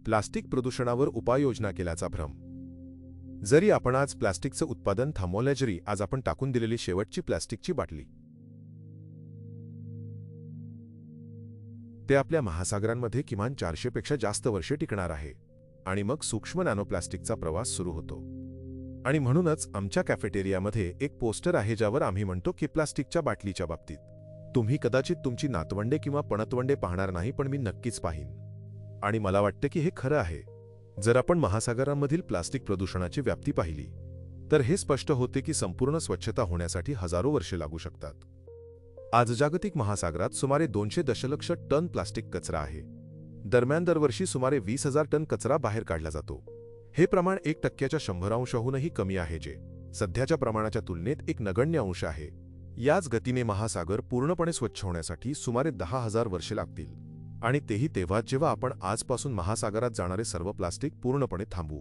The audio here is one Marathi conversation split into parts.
प्लास्टिक प्रदूषणावर उपाययोजना केल्याचा भ्रम. जरी आपण आज प्लास्टिकचं उत्पादन थांबवलं, जरी आज आपण टाकून दिलेली शेवटची प्लास्टिकची बाटली ते आपल्या महासागरांमध्ये किमान 400 पेक्षा जास्त वर्षे टिकणार आहे. आणि मग सूक्ष्म नॅनोप्लास्टिकचा प्रवास सुरू होतो. आणि म्हणूनच आमच्या कॅफेटेरियामध्ये एक पोस्टर आहे ज्यावर आम्ही म्हणतो की प्लास्टिकच्या बाटलीच्या बाबतीत तुम्ही कदाचित तुमची नातवंडे किंवा पणतवंडे पाहणार नाही, पण मी नक्कीच पाहीन. आणि मला वाटतं की हे खरं आहे. जर आपण महासागरांमधील प्लास्टिक प्रदूषणाची व्याप्ती पाहिली तर हे स्पष्ट होते की संपूर्ण स्वच्छता होण्यासाठी हजारो वर्षे लागू शकतात. आज जागतिक महासागरात सुमारे 200 दशलक्ष टन प्लास्टिक कचरा आहे. दरम्यान दरवर्षी सुमारे 20,000 टन कचरा बाहेर काढला जातो. हे प्रमाण 1%च्या 100% कमी आहे, जे सध्याच्या प्रमाणाच्या तुलनेत एक नगण्य अंश आहे. याच गतीने महासागर पूर्णपणे स्वच्छ होण्यासाठी सुमारे 10,000 वर्षे लागतील. आणि तेही तेव्हा जेव्हा आपण आजपासून महासागरात जाणारे सर्व प्लास्टिक पूर्णपणे थांबवू.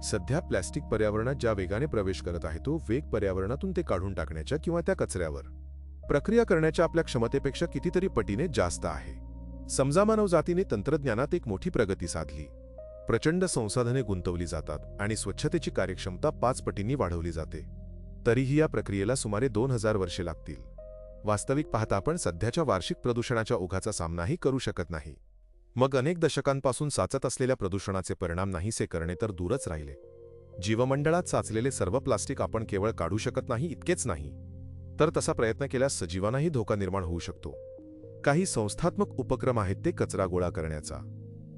सध्या प्लास्टिक पर्यावरणात ज्या वेगाने प्रवेश करत आहे, तो वेग पर्यावरणातून ते काढून टाकण्याच्या किंवा त्या कचऱ्यावर प्रक्रिया करण्याच्या आपल्या क्षमतेपेक्षा कितीतरी पटीने जास्त आहे. समजा मानवजातीने तंत्रज्ञानात एक मोठी प्रगती साधली, प्रचंड संसाधने गुंतवली जातात आणि स्वच्छतेची कार्यक्षमता 5 पटींनी वाढवली जाते, तरीही या प्रक्रियेला सुमारे 2,000 वर्षे लागतील. वास्तविक पाहता आपण सध्याच्या वार्षिक प्रदूषणाच्या ओघाचा सामनाही करू शकत नाही. मग अनेक दशकांपासून साचत असलेल्या प्रदूषणाचे परिणाम नाहीसे करणे तर दूरच राहिले. जीवमंडळात साचलेले सर्व प्लास्टिक आपण केवळ काढू शकत नाही इतकेच नाही, तर तसा प्रयत्न केल्यास सजीवांनाही धोका निर्माण होऊ शकतो. काही संस्थात्मक उपक्रम आहेत ते कचरा गोळा करण्याचा,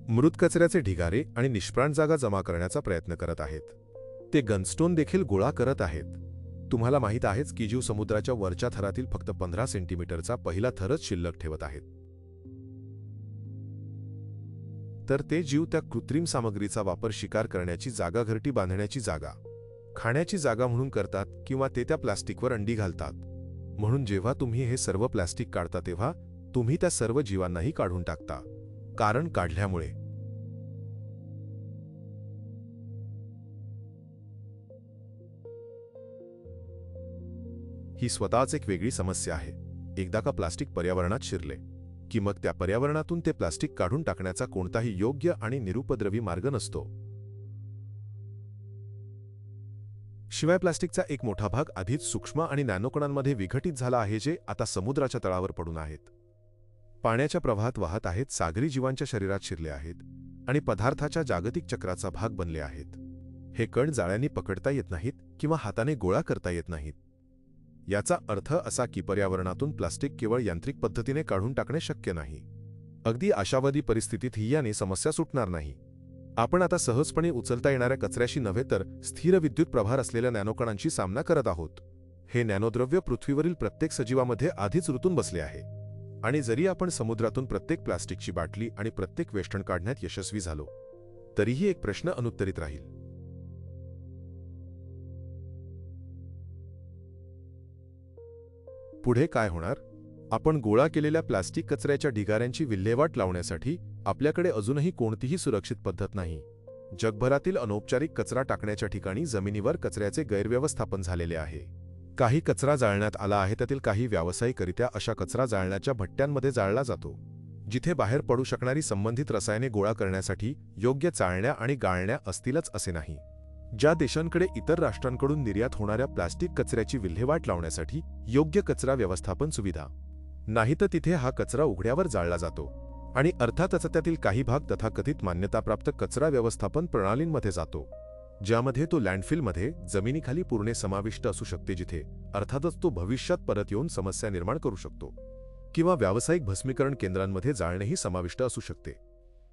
मृत कचऱ्याचे ढिगारे आणि निष्प्राण जागा जमा करण्याचा प्रयत्न करत आहेत. ते गनस्टोन देखील गोळा करत आहेत. तुम्हाला माहीत आहेच की जीव समुद्राच्या वरच्या थरातील फक्त 15 सेंटीमीटरचा पहिला थरच शिल्लक ठेवत आहेत. तर ते जीव त्या कृत्रिम सामग्रीचा वापर शिकार करण्याची जागा, घरटी बांधण्याची जागा, खाण्याची जागा म्हणून करतात किंवा ते त्या प्लास्टिकवर अंडी घालतात. म्हणून जेव्हा तुम्ही हे सर्व प्लास्टिक काढता तेव्हा तुम्ही त्या सर्व जीवांनाही काढून टाकता. कारण काढल्यामुळे ही स्वतःच एक वेगळी समस्या आहे. एकदा का प्लास्टिक पर्यावरणात शिरले की मग त्या पर्यावरणातून ते प्लास्टिक काढून टाकण्याचा कोणताही योग्य आणि निरुपद्रवी मार्ग नसतो. शिवाय प्लास्टिकचा एक मोठा भाग आधीच सूक्ष्म आणि नॅनोकणांमध्ये विघटित झाला आहे, जे आता समुद्राच्या तळावर पडून आहेत, पाण्याच्या प्रवाहात वाहत आहेत, सागरी जीवांच्या शरीरात शिरले आहेत आणि पदार्थाच्या जागतिक चक्राचा भाग बनले आहेत. हे कण जाळ्यांनी पकडता येत नाहीत किंवा हाताने गोळा करता येत नाहीत. याचा अर्थ असा की पर्यावरणातून प्लास्टिक केवळ यांत्रिक पद्धतीने काढून टाकणे शक्य नाही. अगदी आशावादी परिस्थितीत ही याने समस्या सुटणार नाही. आपण आता सहजपणे उचलता येणाऱ्या कचऱ्याशी नव्हे तर स्थिर विद्युत प्रभार असलेल्या नॅनोकणांशी सामना करत आहोत. हे नॅनोद्रव्य पृथ्वीवरील प्रत्येक सजीवामध्ये आधीच रुतून बसले आहे. आणि जरी आपण समुद्रातून प्रत्येक प्लास्टिकची बाटली आणि प्रत्येक वेष्टण काढण्यात यशस्वी झालो, तरीही एक प्रश्न अनुत्तरित राहील. पुढे काय होणार? आपण गोळा केलेल्या प्लास्टिक कचऱ्याच्या ढिगाऱ्यांची विल्हेवाट लावण्यासाठी आपल्याकडे अजूनही कोणतीही सुरक्षित पद्धत नाही. जगभरातील अनौपचारिक कचरा टाकण्याच्या ठिकाणी जमिनीवर कचऱ्याचे गैरव्यवस्थापन झालेले आहे. काही कचरा जाळण्यात आला आहे, त्यातील काही व्यावसायिकरित्या अशा कचरा जाळण्याच्या भट्ट्यांमध्ये जाळला जातो, जिथे बाहेर पडू शकणारी संबंधित रसायने गोळा करण्यासाठी योग्य चाळण्या आणि गाळण्या असतीलच असे नाही. ज्या देशांकडे इतर राष्ट्रांकडून निर्यात होणाऱ्या प्लास्टिक कचऱ्याची विल्हेवाट लावण्यासाठी योग्य कचरा व्यवस्थापन सुविधा नाही, तर तिथे हा कचरा उघड्यावर जाळला जातो आणि अर्थातच त्यातील काही भाग तथाकथित मान्यताप्राप्त कचरा व्यवस्थापन प्रणालींमध्ये जातो, ज्यामध्ये तो लँडफिलमध्ये जमिनीखाली पुरणे समाविष्ट असू शकते, जिथे अर्थातच तो भविष्यात परत येऊन समस्या निर्माण करू शकतो, किंवा व्यावसायिक भस्मीकरण केंद्रांमध्ये जाळणेही समाविष्ट असू शकते.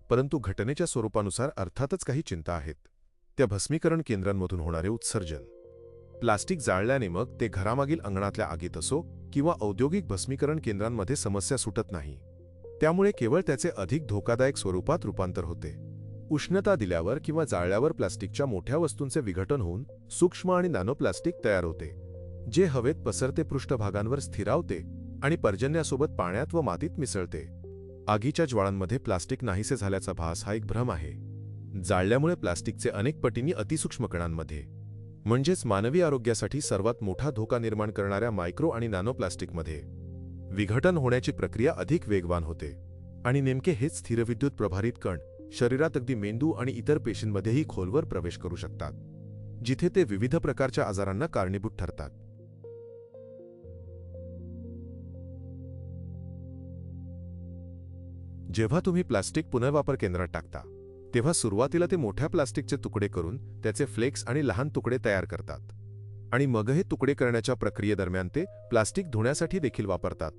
परंतु घटनेच्या स्वरूपानुसार अर्थातच काही चिंता आहेत. त्या भस्मीकरण केंद्रांमधून होणारे उत्सर्जन, प्लास्टिक जाळल्याने मग ते घरामागील अंगणातल्या आगीत असो किंवा औद्योगिक भस्मीकरण केंद्रांमध्ये समस्या सुटत नाही. त्यामुळे केवळ त्याचे अधिक धोकादायक स्वरूपात रूपांतर होते. उष्णता दिल्यावर किंवा जाळल्यावर प्लास्टिकच्या मोठ्या वस्तूंचे विघटन होऊन सूक्ष्म आणि नॅनोप्लास्टिक तयार होते, जे हवेत पसरते, पृष्ठभागांवर स्थिरावते आणि पर्जन्यासोबत पाण्यात व मातीत मिसळते. आगीच्या ज्वाळांमध्ये प्लास्टिक नाहीसे झाल्याचा भास हा एक भ्रम आहे. जाळल्यामुळे प्लास्टिकचे अनेक पटींनी अतिसूक्ष्म कणांमध्ये, म्हणजेच मानवी आरोग्यासाठी सर्वात मोठा धोका निर्माण करणाऱ्या मायक्रो आणि नॅनोप्लास्टिकमध्ये विघटन होण्याची प्रक्रिया अधिक वेगवान होते. आणि नेमके हेच स्थिरविद्युत प्रभारित कण शरीरात अगदी मेंदू आणि इतर पेशींमध्येही खोलवर प्रवेश करू शकतात, जिथे ते विविध प्रकारच्या आजारांना कारणीभूत ठरतात. जेव्हा तुम्ही प्लास्टिक पुनर्वापर केंद्रात टाकता, तेव्हा सुरुवातीला ते मोठ्या प्लास्टिकचे तुकडे करून त्याचे फ्लेक्स आणि लहान तुकडे तयार करतात, आणि मग हे तुकडे करण्याच्या प्रक्रियेदरम्यान ते प्लास्टिक धुण्यासाठी देखील वापरतात,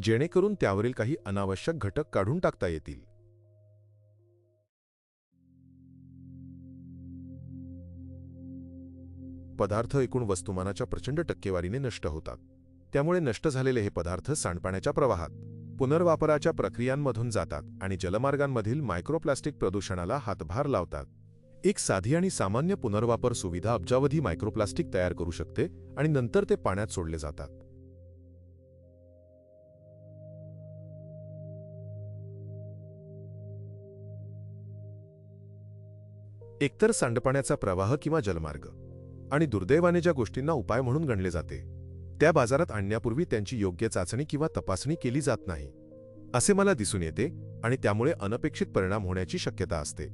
जेणेकरून त्यावरील काही अनावश्यक घटक काढून टाकता येतील. पदार्थ एकूण वस्तुमानाच्या प्रचंड टक्केवारीने नष्ट होतात. त्यामुळे नष्ट झालेले हे पदार्थ सांडपाण्याच्या प्रवाहात, पुनर्वापराच्या प्रक्रियांमधून जातात आणि जलमार्गांमधील मायक्रोप्लास्टिक प्रदूषणाला हातभार लावतात. एक साधी आणि सामान्य पुनर्वापर सुविधा अब्जावधी मायक्रोप्लास्टिक तयार करू शकते आणि नंतर ते पाण्यात सोडले जातात. एकतर सांडपाण्याचा प्रवाह किंवा जलमार्ग, आणि दुर्दैवाने ज्या गोष्टींना उपाय म्हणून गणले जाते त्या बाजारात आणण्यापूर्वी त्यांची योग्य चाचणी किंवा तपासणी केली जात नाही, असे मला दिसून येते, आणि त्यामुळे अनपेक्षित परिणाम होण्याची शक्यता असते.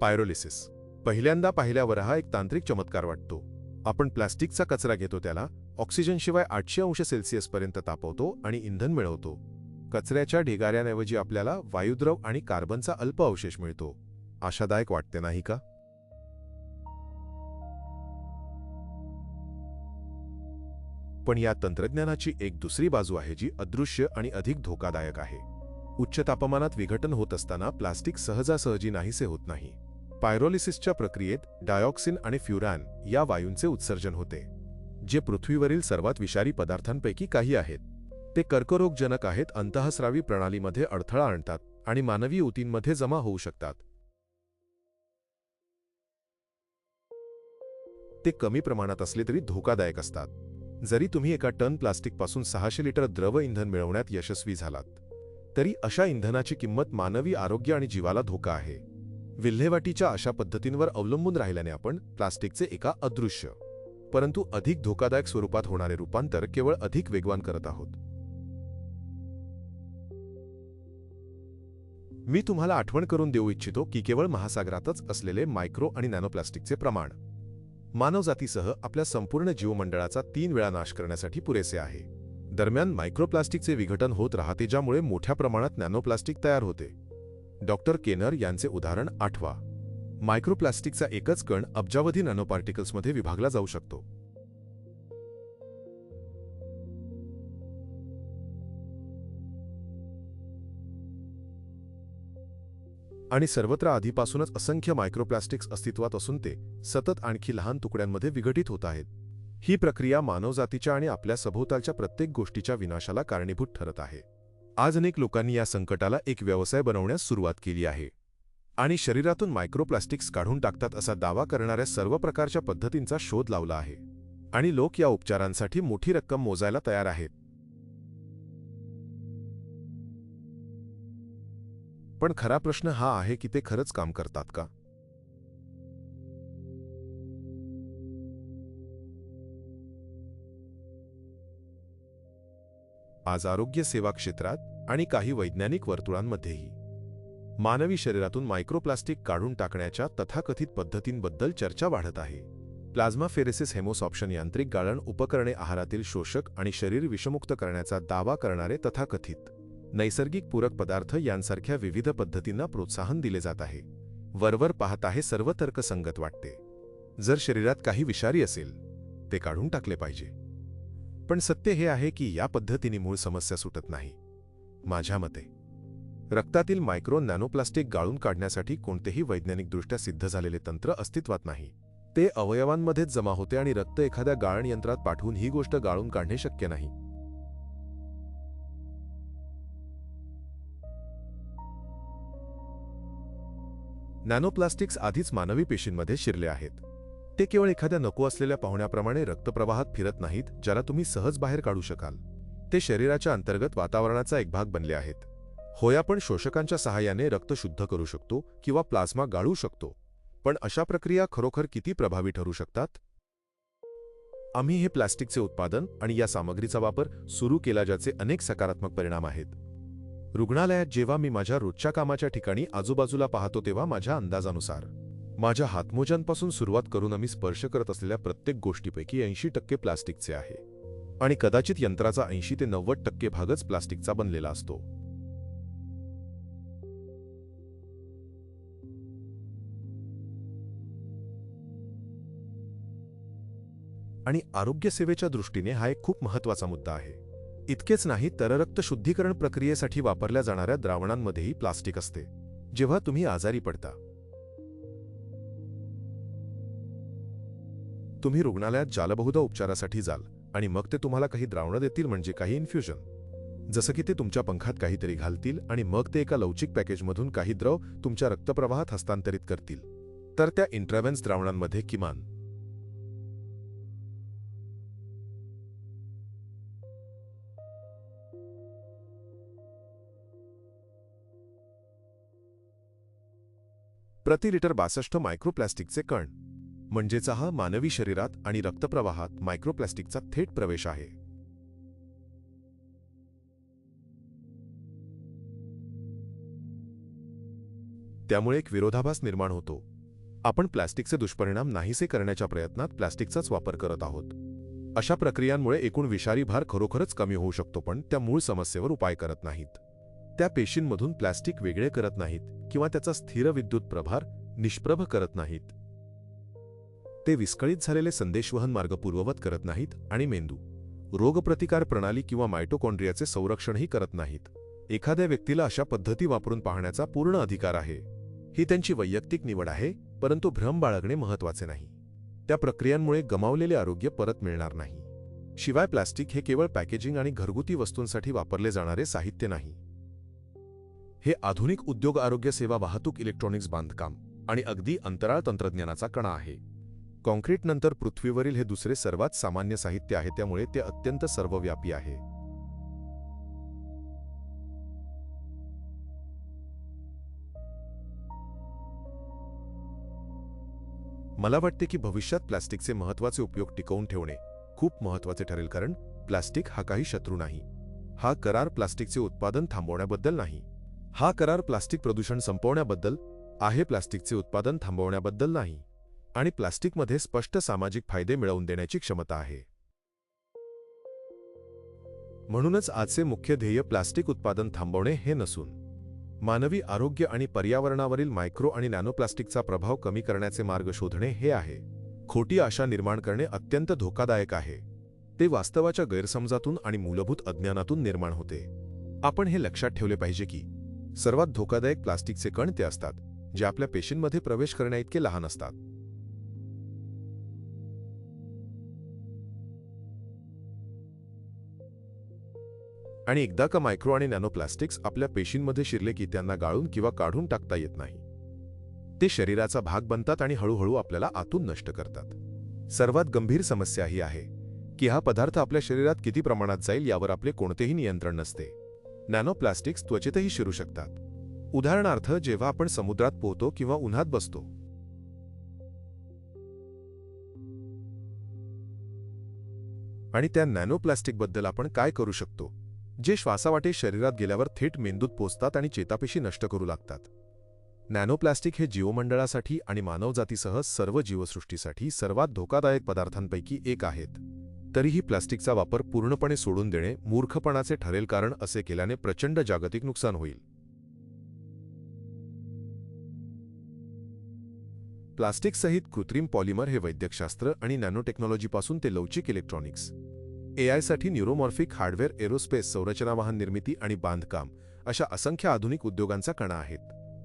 पायरोलिसिस पहिल्यांदा पाहिल्यावर हा एक तांत्रिक चमत्कार वाटतो. आपण प्लास्टिकचा कचरा घेतो, त्याला ऑक्सिजनशिवाय 800 अंश सेल्सिअसपर्यंत तापवतो आणि इंधन मिळवतो. कचऱ्याच्या ढिगाऱ्यांऐवजी आपल्याला वायुद्रव आणि कार्बनचा अल्प अवशेष मिळतो. आशादायक वाटते नाही का? पण या तंत्रज्ञानाची एक दुसरी बाजू आहे, जी अदृश्य आणि अधिक धोकादायक आहे. उच्च तापमानात विघटन होत असताना प्लास्टिक सहजासहजी नाहीसे होत नाही. पायरोलिसिसच्या प्रक्रियेत डायऑक्सिन आणि फ्युरान या वायूंचे उत्सर्जन होते, जे पृथ्वीवरील सर्वात विषारी पदार्थांपैकी काही आहेत. ते कर्करोगजनक आहेत, अंतःस्रावी प्रणालीमध्ये अडथळा आणतात आणि मानवी ऊतींमध्ये जमा होऊ शकतात. ते कमी प्रमाणात असले तरी धोकादायक असतात. जरी तुम्ही एका टन प्लास्टिकपासून 600 लिटर द्रव इंधन मिळवण्यात यशस्वी झालात, तरी अशा इंधनाची किंमत मानवी आरोग्य आणि जीवाला धोका आहे. विल्हेवाटीच्या अशा पद्धतींवर अवलंबून राहिल्याने आपण प्लास्टिकचे एका अदृश्य परंतु अधिक धोकादायक स्वरूपात होणारे रूपांतर केवळ अधिक वेगवान करत आहोत. मी तुम्हाला आठवण करून देऊ इच्छितो की केवळ महासागरातच असलेले मायक्रो आणि नॅनोप्लास्टिकचे प्रमाण मानवजातीसह आपल्या संपूर्ण जीवमंडळाचा 3 वेळा नाश करण्यासाठी पुरेसे आहे. दरम्यान मायक्रोप्लास्टिकचे विघटन होत राहते, ज्यामुळे मोठ्या प्रमाणात नॅनोप्लास्टिक तयार होते. डॉक्टर केनर यांचे उदाहरण आठवा. मायक्रोप्लास्टिकचा एकच कण अब्जावधी नॅनोपार्टिकल्समध्ये विभागला जाऊ शकतो. आणि सर्वत्र आधीपासूनच असंख्य मायक्रोप्लास्टिक्स अस्तित्वात असून ते सतत आणखी लहान तुकड्यांमध्ये विघटित होत आहेत. ही प्रक्रिया मानवजातीच्या आणि आपल्या सभोवतालच्या प्रत्येक गोष्टीच्या विनाशाला कारणीभूत ठरत आहे. आज अनेक लोकांनी या संकटाला एक व्यवसाय बनवण्यास सुरुवात केली आहे आणि शरीरातून मायक्रोप्लास्टिक्स काढून टाकतात असा दावा करणाऱ्या सर्व प्रकारच्या पद्धतींचा शोध लावला आहे, आणि लोक या उपचारांसाठी मोठी रक्कम मोजायला तयार आहेत. पण खरा प्रश्न हा आहे की ते खरंच काम करतात का? आज आरोग्य सेवा क्षेत्रात आणि काही वैज्ञानिक वर्तुळांमध्येही मानवी शरीरातून मायक्रोप्लास्टिक काढून टाकण्याच्या तथाकथित पद्धतींबद्दल चर्चा वाढत आहे. प्लाझ्माफेरेसिस हेमोसॉप्शन यांत्रिक गाळण उपकरणे आहारातील शोषक आणि शरीर विषमुक्त करण्याचा दावा करणारे तथाकथित नैसर्गिक पूरक पदार्थ यांसारख्या विविध पद्धतींना प्रोत्साहन दिले जात आहे. वरवर पाहता हे सर्व तर्कसंगत वाटते. जर शरीरात काही विषारी असेल ते काढून टाकले पाहिजे. पण सत्य हे आहे की या पद्धतीने मूळ समस्या सुटत नाही. माझ्या मते रक्तातील मायक्रो नॅनोप्लास्टिक गाळून काढण्यासाठी कोणतेही वैज्ञानिकदृष्ट्या सिद्ध झालेले तंत्र अस्तित्वात नाही. ते अवयवांमध्येच जमा होते आणि रक्त एखाद्या गाळण यंत्रात पाठवून ही गोष्ट गाळून काढणे शक्य नाही. नॅनोप्लास्टिक्स आधीच मानवी पेशींमध्ये शिरले आहेत. ते केवळ एखाद्या नको असलेल्या पाहुण्याप्रमाणे रक्तप्रवाहात फिरत नाहीत, ज्याला तुम्ही सहज बाहेर काढू शकाल. ते शरीराच्या अंतर्गत वातावरणाचा एक भाग बनले आहेत. होय, आपण शोषकांच्या सहाय्याने रक्त शुद्ध करू शकतो किंवा प्लाझ्मा गाळू शकतो, पण अशा प्रक्रिया खरोखर किती प्रभावी ठरू शकतात? आम्ही हे प्लास्टिकचे उत्पादन आणि या सामग्रीचा वापर सुरू केला, ज्याचे अनेक सकारात्मक परिणाम आहेत. रुग्णालयात जेव्हा मी माझ्या रोजच्या कामाच्या ठिकाणी आजूबाजूला पाहतो, तेव्हा माझ्या अंदाजानुसार माझ्या हातमोज्यांपासून सुरुवात करून आम्ही स्पर्श करत असलेल्या प्रत्येक गोष्टीपैकी 80% प्लास्टिकचे आहे. आणि कदाचित यंत्राचा 80 ते 90% भागच प्लास्टिकचा बनलेला असतो. आणि आरोग्यसेवेच्या दृष्टीने हा एक खूप महत्त्वाचा मुद्दा आहे. इतकेच नाही तर रक्त शुद्धीकरण प्रक्रियेसाठी वापरल्या जाणाऱ्या द्रावणांमध्येही प्लास्टिक असते. जेव्हा तुम्ही आजारी पडता, तुम्ही रुग्णालयात जालबहुधा उपचारासाठी जाल आणि मग ते तुम्हाला काही द्रावणं देतील, म्हणजे काही इन्फ्युजन. जसं की ते तुमच्या पंखात काहीतरी घालतील आणि मग ते एका लवचिक पॅकेजमधून काही द्रव तुमच्या रक्तप्रवाहात हस्तांतरित करतील. तर त्या इंट्राव्हेन्स द्रावणांमध्ये किमान प्रति लिटर 62 मायक्रोप्लास्टिकचे कण, म्हणजेच हा मानवी शरीरात आणि रक्तप्रवाहात मायक्रोप्लास्टिकचा थेट प्रवेश आहे. त्यामुळे एक विरोधाभास निर्माण होतो. आपण प्लास्टिकचे दुष्परिणाम नाहीसे करण्याच्या प्रयत्नात प्लास्टिकचाच वापर करत आहोत. अशा प्रक्रियांमुळे एकूण विषारी भार खरोखरच कमी होऊ शकतो, पण त्या मूळ समस्येवर उपाय करत नाहीत. त्या पेशींमधून प्लास्टिक वेगळे करत नाहीत किंवा त्याचा स्थिर विद्युत प्रभार निष्प्रभ करत नाहीत. ते विस्कळीत झालेले संदेशवहन मार्ग पूर्ववत करत नाहीत आणि मेंदू, रोगप्रतिकार प्रणाली किंवा मायटोकॉन्ड्रियाचे संरक्षणही करत नाहीत. एखाद्या व्यक्तीला अशा पद्धती वापरून पाहण्याचा पूर्ण अधिकार आहे. ही त्यांची वैयक्तिक निवड आहे, परंतु भ्रम बाळगणे महत्त्वाचे नाही. त्या प्रक्रियांमुळे गमावलेले आरोग्य परत मिळणार नाही. शिवाय प्लास्टिक हे केवळ पॅकेजिंग आणि घरगुती वस्तूंसाठी वापरले जाणारे साहित्य नाही. हे आधुनिक उद्योग, आरोग्य सेवा, वाहतूक, इलेक्ट्रॉनिक्स, बांधकाम आणि अगदी अंतराळ तंत्रज्ञानाचा कणा आहे. कॉन्क्रीटनंतर पृथ्वीवरील हे दुसरे सर्वात सामान्य साहित्य आहे, त्यामुळे ते अत्यंत सर्वव्यापी आहे. मला वाटते की भविष्यात प्लास्टिकचे महत्त्वाचे उपयोग टिकवून ठेवणे खूप महत्त्वाचे ठरेल, कारण प्लास्टिक हा काही शत्रू नाही. हा करार प्लास्टिकचे उत्पादन थांबवण्याबद्दल नाही. हा करार प्लास्टिक प्रदूषण संपवण्याबद्दल आहे, प्लास्टिकचे उत्पादन थांबवण्याबद्दल नाही. आणि प्लास्टिकमध्ये स्पष्ट सामाजिक फायदे मिळवून देण्याची क्षमता आहे. म्हणूनच आजचे मुख्य ध्येय प्लास्टिक उत्पादन थांबवणे हे नसून मानवी आरोग्य आणि पर्यावरणावरील मायक्रो आणि नॅनोप्लास्टिकचा प्रभाव कमी करण्याचे मार्ग शोधणे हे आहे. खोटी आशा निर्माण करणे अत्यंत धोकादायक आहे. ते वास्तवाच्या गैरसमजातून आणि मूलभूत अज्ञानातून निर्माण होते. आपण हे लक्षात ठेवले पाहिजे की सर्वात धोकादायक प्लास्टिकचे कण ते असतात जे आपल्या पेशींमध्ये प्रवेश करण्याइतके लहान असतात. आणि एकदा का मायक्रो आणि नॅनोप्लास्टिक्स आपल्या पेशींमध्ये शिरले की त्यांना गाळून किंवा काढून टाकता येत नाही. ते शरीराचा भाग बनतात आणि हळूहळू आपल्याला आतून नष्ट करतात. सर्वात गंभीर समस्या ही आहे की हा पदार्थ आपल्या शरीरात किती प्रमाणात जाईल यावर आपले कोणतेही नियंत्रण नसते. नॅनोप्लास्टिक्स त्वचेतही शिरू शकतात. उदाहरणार्थ, जेव्हा आपण समुद्रात पोहतो किंवा उन्हात बसतो, आणि त्या नॅनोप्लास्टिकबद्दल आपण काय करू शकतो, जे श्वासावाटे शरीरात गेल्यावर थेट मेंदूत पोचतात आणि चेतापेशी नष्ट करू लागतात. नॅनोप्लास्टिक हे जीवमंडळासाठी आणि मानवजातीसह सर्व जीवसृष्टीसाठी सर्वात धोकादायक पदार्थांपैकी एक आहेत. तरीही प्लास्टिकचा वापर पूर्णपणे सोडून देणे मूर्खपणाचे ठरेल, कारण असे केल्याने प्रचंड जागतिक नुकसान होईल. प्लास्टिकसहित कृत्रिम पॉलिमर हे वैद्यकशास्त्र आणि नॅनोटेक्नॉलॉजीपासून ते लवचिक इलेक्ट्रॉनिक्स, एआयसाठी न्यूरोमॉर्फिक हार्डवेअर, एरोस्पेस, संरचना, वाहन निर्मिती आणि बांधकाम अशा असंख्य आधुनिक उद्योगांचा कणा आहेत.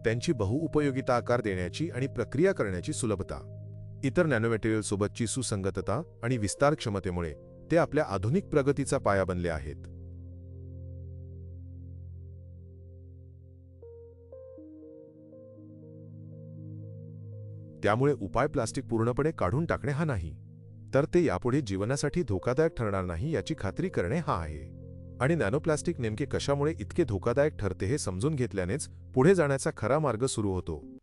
त्यांची बहुउपयोगिता, आकार देण्याची आणि प्रक्रिया करण्याची सुलभता, इतर नॅनोमटेरियलसोबतची सुसंगतता आणि विस्तार क्षमतेमुळे ते आपल्या आधुनिक प्रगतीचा पाया बनले आहेत. त्यामुळे उपाय प्लास्टिक पूर्णपणे काढून टाकणे हा नाही, तर ते यापुढे जीवनासाठी धोकादायक ठरणार नाही याची खात्री करणे हा आहे. आणि नॅनोप्लास्टिक नेमके कशामुळे इतके धोकादायक ठरते हे समजून घेतल्यानेच पुढे जाण्याचा खरा मार्ग सुरू होतो.